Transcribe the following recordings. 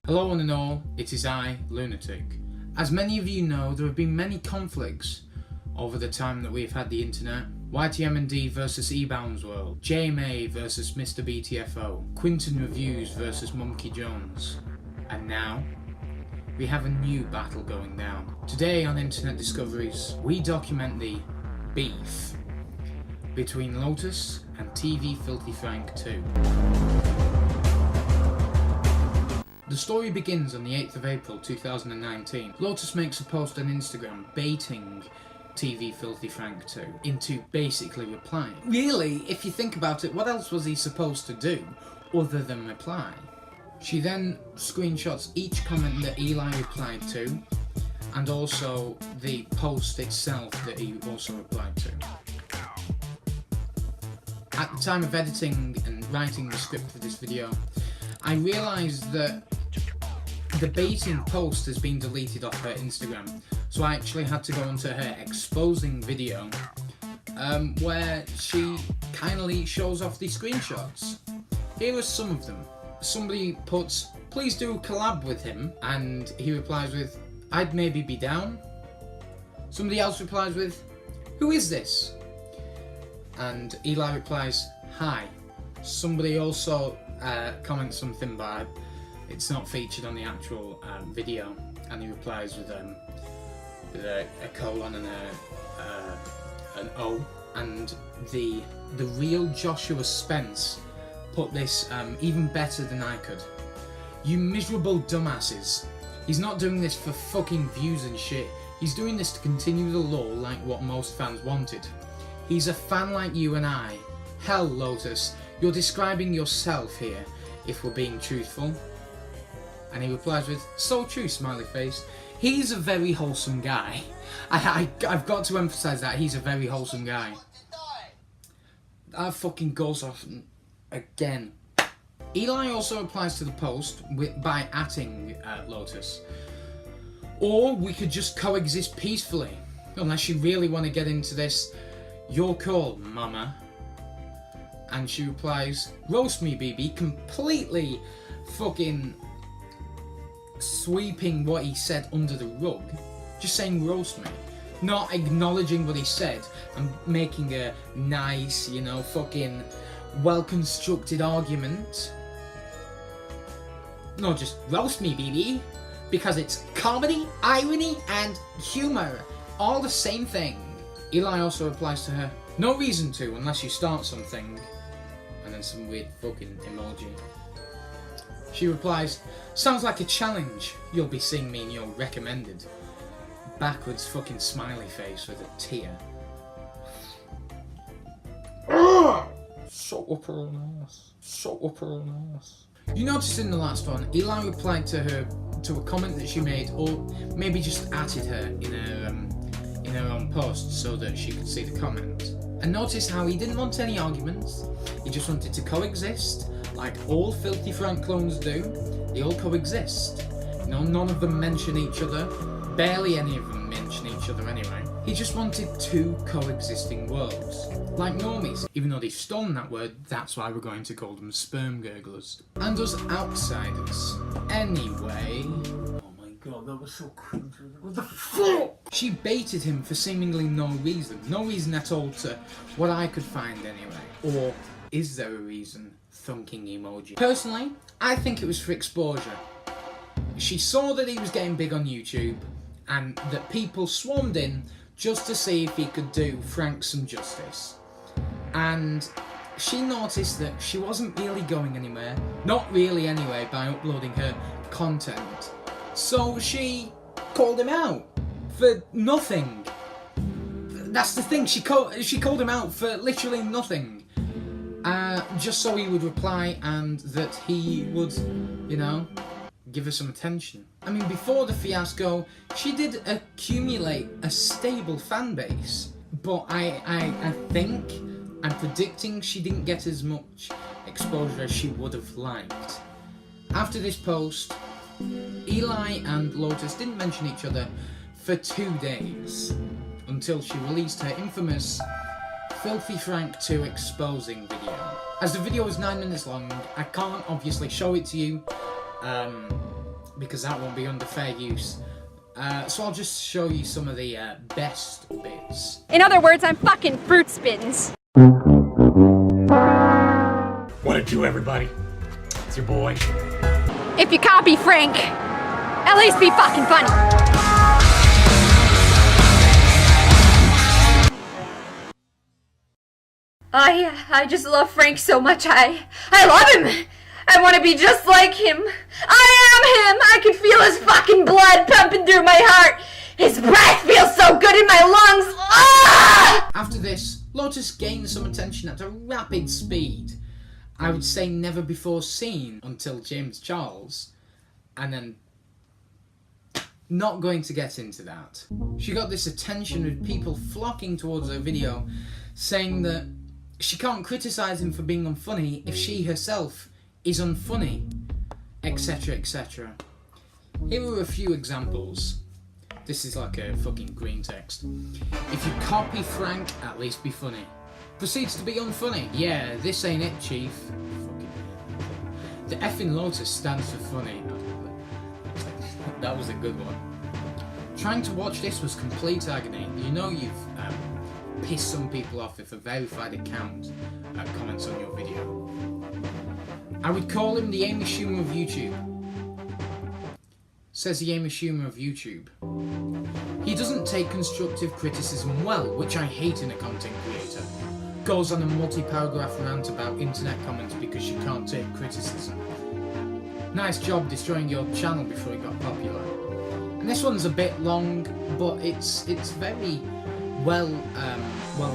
Hello one and all, it is I, Loonatic. As many of you know, there have been many conflicts over the time that we've had the internet. YTM&D versus eBounds World, JMA versus Mr. BTFO, Quinton Reviews versus Monkey Jones. And now, we have a new battle going down. Today on Internet Discoveries, we document the beef between Lotus and TVFF2 The story begins on the 8th of April 2019. Lotus makes a post on Instagram baiting TVFF2 into basically replying. Really, if you think about it, what else was he supposed to do other than reply? She then screenshots each comment that Eli replied to and also the post itself that he also replied to. At the time of editing and writing the script for this video, I realised that the baiting post has been deleted off her Instagram, so I actually had to go onto her exposing video where she kindly shows off the screenshots. Here are some of them. Somebody puts, "Please do collab with him," and he replies with, "I'd maybe be down." Somebody else replies with, "Who is this?" And Eli replies, "Hi." Somebody also comments something but it's not featured on the actual video, and he replies with a colon and an O. And the real Joshua Spence put this even better than I could. "You miserable dumbasses. He's not doing this for fucking views and shit. He's doing this to continue the lore like what most fans wanted. He's a fan like you and I. Hell, Lotus, you're describing yourself here, if we're being truthful." And he replies with, "So true, smiley face." He's a very wholesome guy. I've got to emphasise that he's a very wholesome guy. That fucking goes off again. Eli also replies to the post by atting Lotus. "Or we could just coexist peacefully. Unless you really want to get into this, your call, mama." And she replies, "Roast me, BB," completely fucking sweeping what he said under the rug. Just saying roast me. Not acknowledging what he said and making a nice, fucking well-constructed argument. No, just roast me, BB. Because it's comedy, irony, and humour. All the same thing. Eli also replies to her, "No reason to unless you start something." And then some weird fucking emoji. She replies, "Sounds like a challenge. You'll be seeing me in your recommended." Backwards fucking smiley face with a tear. Shut up her own ass. Shut up her own ass. You noticed in the last one, Eli replied to her to a comment that she made, or maybe just added her in her own post so that she could see the comment. And notice how he didn't want any arguments. He just wanted to coexist, like all Filthy Frank clones do. They all coexist. None of them mention each other. Barely any of them mention each other anyway. He just wanted two coexisting worlds. Like normies. Even though they've stolen that word, that's why we're going to call them sperm gurglers. And us outsiders. Anyway... God, that was so cringe. What the fuck? She baited him for seemingly no reason. No reason at all to what I could find anyway. Or is there a reason? Thunking emoji. Personally, I think it was for exposure. She saw that he was getting big on YouTube and that people swarmed in just to see if he could do Frank some justice. And she noticed that she wasn't really going anywhere. Not really anyway, by uploading her content. So she called him out for nothing. That's the thing, she called him out for literally nothing. Just so he would reply and that he would, give her some attention. I mean, before the fiasco, she did accumulate a stable fan base. But I think, I'm predicting she didn't get as much exposure as she would have liked. After this post, Eli and Lotus didn't mention each other for 2 days, until she released her infamous Filthy Frank 2 exposing video. As the video is 9 minutes long, I can't obviously show it to you, because that won't be under fair use. So I'll just show you some of the best bits. In other words, I'm fucking fruit spins. What it do, everybody? It's your boy. If you copy Frank, at least be fucking funny. I just love Frank so much. I love him. I want to be just like him. I am him. I can feel his fucking blood pumping through my heart. His breath feels so good in my lungs. Ah! After this, Lotus gained some attention at a rapid speed. I would say never before seen until James Charles, and then not going to get into that. She got this attention with people flocking towards her video, saying that she can't criticise him for being unfunny if she herself is unfunny, etc, etc. Here are a few examples. This is like a fucking green text. If you copy Frank, at least be funny. Proceeds to be unfunny. Yeah, this ain't it, chief. Fucking the effing Lotus stands for funny. That was a good one. Trying to watch this was complete agony. You know you've pissed some people off if a verified account comments on your video. I would call him the Amy Schumer of YouTube. Says the Amy Schumer of YouTube. He doesn't take constructive criticism well, which I hate in a content creator. Goes on a multi-paragraph rant about internet comments because you can't take criticism. Nice job destroying your channel before it got popular. And this one's a bit long, but it's very well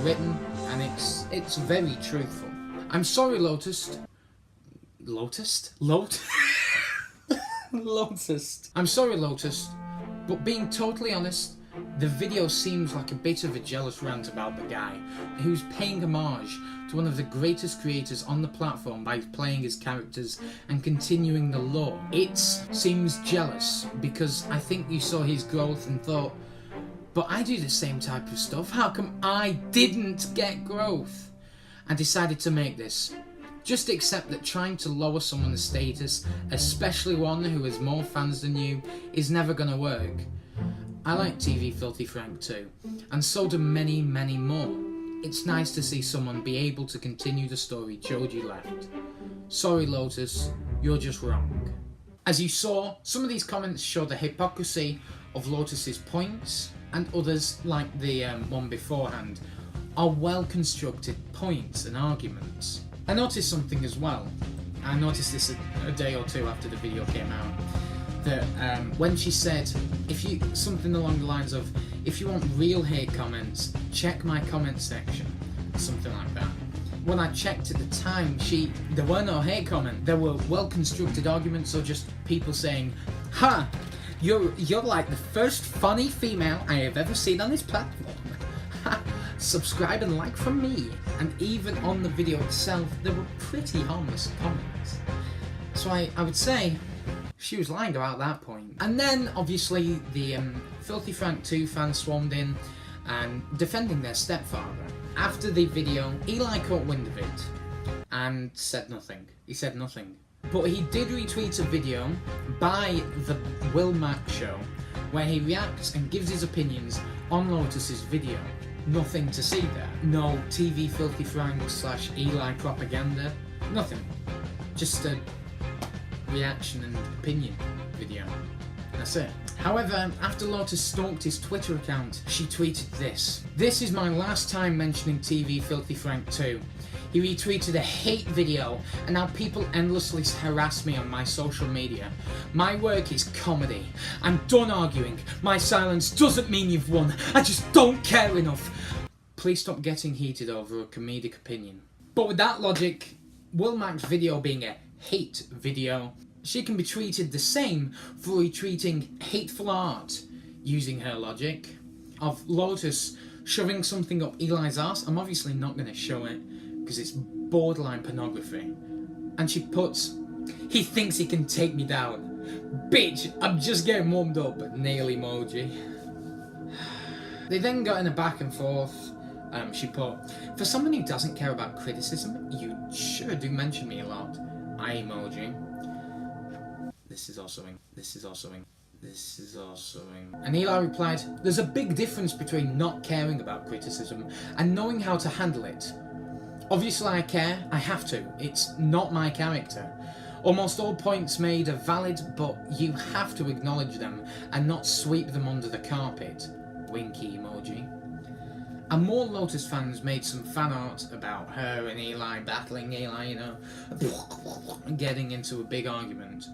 written, and it's very truthful. I'm sorry, Lotus. Lotus? Lotus. I'm sorry, Lotus, but being totally honest, the video seems like a bit of a jealous rant about the guy who's paying homage to one of the greatest creators on the platform by playing his characters and continuing the lore. It seems jealous because I think you saw his growth and thought, but I do the same type of stuff, how come I didn't get growth? I decided to make this. Just accept that trying to lower someone's status, especially one who has more fans than you, is never gonna work. I like TV Filthy Frank too, and so do many, many more. It's nice to see someone be able to continue the story Joji left. Sorry Lotus, you're just wrong. As you saw, some of these comments show the hypocrisy of Lotus's points, and others, like the one beforehand, are well-constructed points and arguments. I noticed something as well. I noticed this a day or two after the video came out, that when she said, something along the lines of, if you want real hate comments, check my comment section, something like that. When I checked at the time, there were no hate comments. There were well-constructed arguments, or just people saying, "Ha, you're like the first funny female I have ever seen on this platform. Subscribe and like from me." And even on the video itself, there were pretty harmless comments. So I would say she was lying about that point. And then, obviously, the Filthy Frank 2 fans swarmed in and defending their stepfather. After the video, Eli caught wind of it and said nothing. He said nothing. But he did retweet a video by the Will Mack Show where he reacts and gives his opinions on Lotus's video. Nothing to see there. No TV Filthy Frank / Eli propaganda. Nothing. Just a reaction and opinion video. That's it. However, after Lotus stalked his Twitter account, she tweeted this. "This is my last time mentioning TV Filthy Frank 2. He retweeted a hate video, and now people endlessly harass me on my social media. My work is comedy. I'm done arguing. My silence doesn't mean you've won. I just don't care enough. Please stop getting heated over a comedic opinion." But with that logic, Will Mack's video being a hate video, she can be treated the same for retweeting hateful art, using her logic, of Lotus shoving something up Eli's arse. I'm obviously not going to show it, because it's borderline pornography. And she puts, "He thinks he can take me down. Bitch, I'm just getting warmed up," nail emoji. They then got in a back and forth. She put, "For someone who doesn't care about criticism, you sure do mention me a lot. Eye emoji." This is also in. And Eli replied, "There's a big difference between not caring about criticism and knowing how to handle it. Obviously I care, I have to. It's not my character. Almost all points made are valid, but you have to acknowledge them and not sweep them under the carpet." Winky emoji. And more Lotus fans made some fan art about her and Eli battling Eli, you know, getting into a big argument.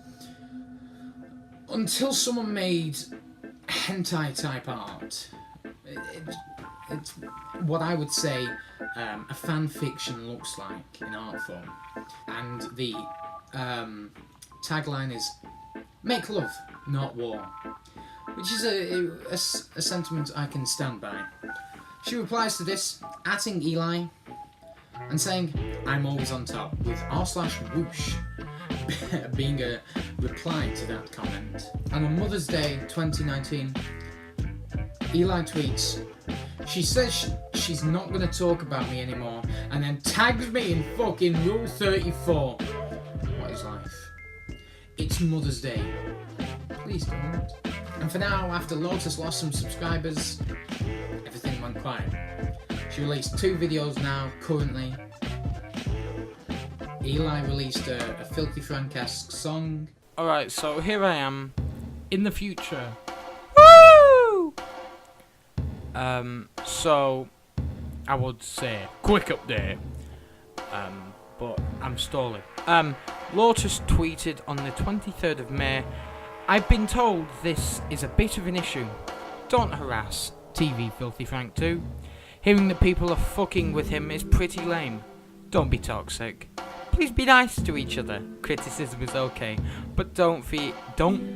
Until someone made hentai type art. It's what I would say a fan fiction looks like in art form. And the tagline is "Make love, not war," which is a sentiment I can stand by. She replies to this, @ing Eli and saying, "I'm always on top," with r/whoosh being a reply to that comment. And on Mother's Day 2019, Eli tweets, "She says she's not going to talk about me anymore, and then tags me in fucking Rule 34. What is life? It's Mother's Day. Please don't." And for now, after Lotus lost some subscribers, everything went quiet. She released 2 videos now, currently. Eli released a Filthy Frank-esque song. Alright, so here I am, in the future. Woo! So, I would say, quick update. But I'm stalling. Lotus tweeted on the 23rd of May, "I've been told this is a bit of an issue. Don't harass TV Filthy Frank 2. Hearing that people are fucking with him is pretty lame. Don't be toxic. Please be nice to each other. Criticism is okay, but don't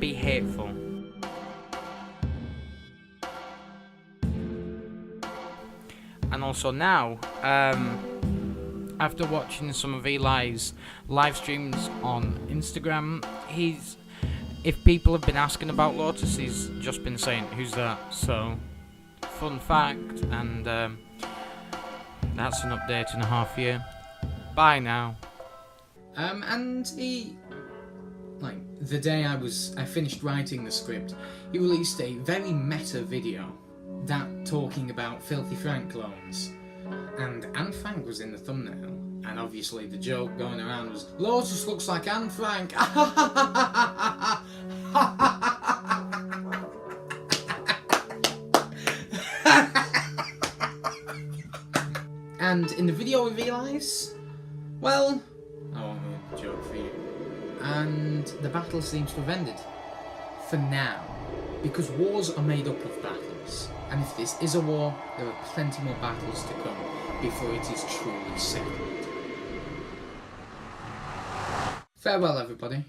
be hateful." And also now, after watching some of Eli's live streams on Instagram, if people have been asking about Lotus, he's just been saying, "Who's that?" So, fun fact, and that's an update in a half year. Bye now. And he, like, the day I finished writing the script, he released a very meta video, that talking about Filthy Frank clones. And Anne Frank was in the thumbnail, and obviously the joke going around was, "Lotus looks like Anne Frank." And in the video with Eli's, well, I won't ruin the joke for you. And the battle seems to have ended. For now. Because wars are made up of battles. And if this is a war, there are plenty more battles to come before it is truly settled. Farewell, everybody.